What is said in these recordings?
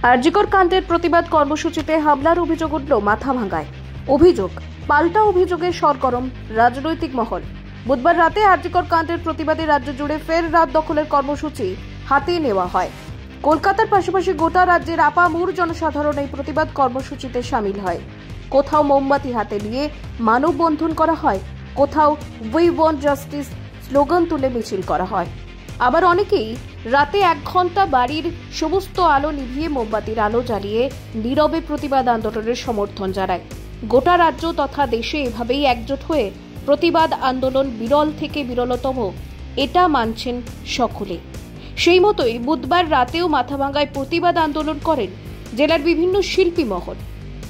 আরজিকর কাণ্ডের প্রতিবাদ কর্মসূচিতে হামলার অভিযোগ উঠল মাথাভাঙ্গায়। অভিযোগ, পাল্টা অভিযোগে সরগরম রাজনৈতিক মহল। বুধবার রাতে আরজিকর কাণ্ডের প্রতিবাদে রাজ্য জুড়ে ফের রাত দখলের কর্মসূচি হাতে নেওয়া হয়। কলকাতার পাশাপাশি গোটা রাজ্যের আপামর জনসাধারণ এই প্রতিবাদ কর্মসূচিতে সামিল হয়। কোথাও মোমবাতি হাতে নিয়ে মানববন্ধন করা হয়, কোথাও উই ওয়ান্ট জাস্টিস স্লোগান তুলে মিছিল করা হয়। আবার অনেকেই রাতে 1 ঘন্টা বাড়ির সমস্ত আলো নিভিয়ে মোমবাতির আলো জ্বালিয়ে নীরবে প্রতিবাদ আন্দোলনের সমর্থন জানায়। গোটা রাজ্য তথা দেশে এভাবেই একজোট হয়ে প্রতিবাদ আন্দোলন বিরল থেকে বিরলতম, এটা মানছেন সকলে। সেই মতোই বুধবার রাতেও মাথাভাঙ্গায় প্রতিবাদ আন্দোলন করেন জেলার বিভিন্ন শিল্পী মহল।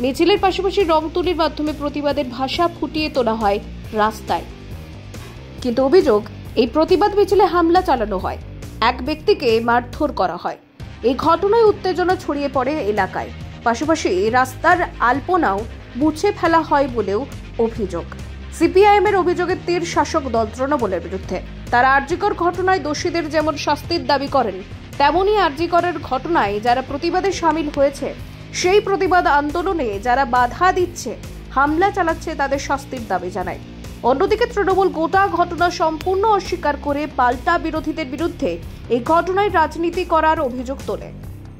মিছিলের পাশাপাশি রং তুলির মাধ্যমে প্রতিবাদের ভাষা ফুটিয়ে তোলা হয় রাস্তায়। কিন্তু অভিযোগ, এই প্রতিবাদ মিছিলে হামলা চালানো হয়, এক ব্যক্তিকে মারধর করা হয়। এই ঘটনায় উত্তেজনা ছড়িয়ে পড়ে এলাকায়। পাশাপাশি রাস্তার আলপনাও মুছে ফেলা হয় বলেও অভিযোগ। সিপিআইএম এর অভিযোগে তীর শাসক দল তৃণমূলের বিরুদ্ধে। তারা আরজিকর ঘটনায় দোষীদের যেমন শাস্তির দাবি করেন, তেমনি আরজিকরের ঘটনায় যারা প্রতিবাদে সামিল হয়েছে, সেই প্রতিবাদ আন্দোলনে যারা বাধা দিচ্ছে, হামলা চালাচ্ছে, তাদের শাস্তির দাবি জানায়। অন্যদিকে তৃণমূল গোটা ঘটনা সম্পূর্ণ অস্বীকার করে পাল্টা বিরোধীদের বিরুদ্ধে এই ঘটনায় রাজনীতি করার অভিযোগ তোলে।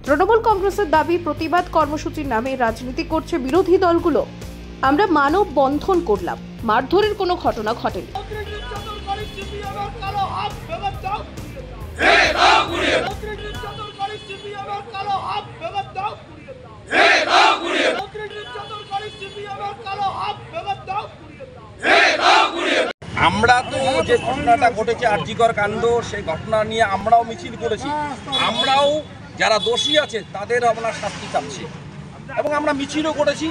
তৃণমূল কংগ্রেসের দাবি, প্রতিবাদ কর্মসূচির নামে রাজনীতি করছে বিরোধী দলগুলো। আমরা মানব বন্ধন করলাম, মারধরের কোনো ঘটনা ঘটেনি। আমরা তো যে ঘটনাটা ঘটেছে আরজিকর কাণ্ড, সেই ঘটনা নিয়ে আমরাও মিছিল করেছি। আমরাও যারা দোষী আছে তাদের আমরা শাস্তি চাচ্ছি এবং আমরা মিছিলও করেছি।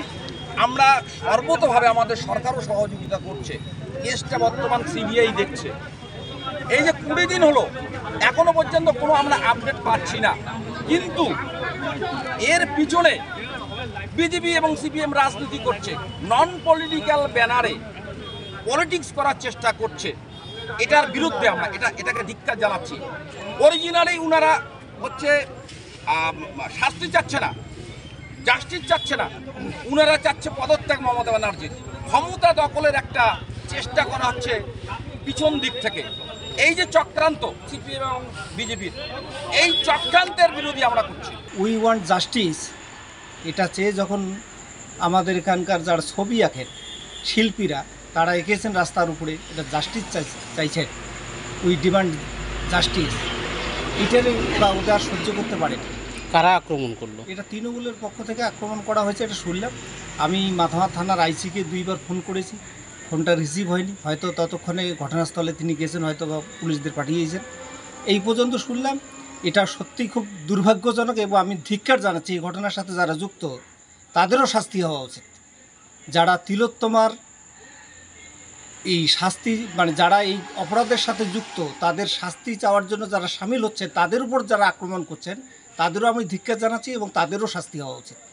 আমরা সর্বতভাবে, আমাদের সরকারও সহযোগিতা করছে। কেসটা বর্তমান সিবিআই দেখছে। এই যে 20 দিন হলো, এখনো পর্যন্ত কোনো আমরা আপডেট পাচ্ছি না। কিন্তু এর পিছনে বিজেপি এবং সিপিএম রাজনীতি করছে, নন পলিটিক্যাল ব্যানারে পলিটিক্স করার চেষ্টা করছে। এটার বিরুদ্ধে আমরা এটাকে ধিক্কার জানাচ্ছি। অরিজিনালি উনারা হচ্ছে শাস্তি চাচ্ছে না, জাস্টিস চাচ্ছে না, উনারা চাচ্ছে পদত্যাগ মমতা ব্যানার্জির। ক্ষমতা দখলের একটা চেষ্টা করা হচ্ছে পিছন দিক থেকে। এই যে চক্রান্ত সিপিএম এবং বিজেপির, এই চক্রান্তের বিরোধী আমরা করছি। উই ওয়ান্ট জাস্টিস, এটা চেয়ে যখন আমাদের এখানকার যারা ছবি আঁকেন শিল্পীরা, তারা এঁকেছেন রাস্তার উপরে, এটা জাস্টিস চাইছেন, উই ডিমান্ড জাস্টিস। এটার ওটা সহ্য করতে পারে। কারা আক্রমণ করলো? এটা তৃণমূলের পক্ষ থেকে আক্রমণ করা হয়েছে, এটা শুনলাম। আমি মাথাভাঙ্গা থানার আইসিকে 2 বার ফোন করেছি, ফোনটা রিসিভ হয়নি। হয়তো ততক্ষণে ঘটনাস্থলে তিনি গেছেন, হয়তো বা পুলিশদের পাঠিয়েছেন। এই পর্যন্ত শুনলাম। এটা সত্যি খুব দুর্ভাগ্যজনক এবং আমি ধিক্কার জানাচ্ছি। এই ঘটনার সাথে যারা যুক্ত তাদেরও শাস্তি হওয়া উচিত। যারা তিলোত্তমার এই শাস্তি, মানে যারা এই অপরাধের সাথে যুক্ত, তাদের শাস্তি চাওয়ার জন্য যারা সামিল হচ্ছে, তাদের উপর যারা আক্রমণ করছেন, তাদেরও আমি ধিক্কার জানাচ্ছি এবং তাদেরও শাস্তি হওয়া উচিত।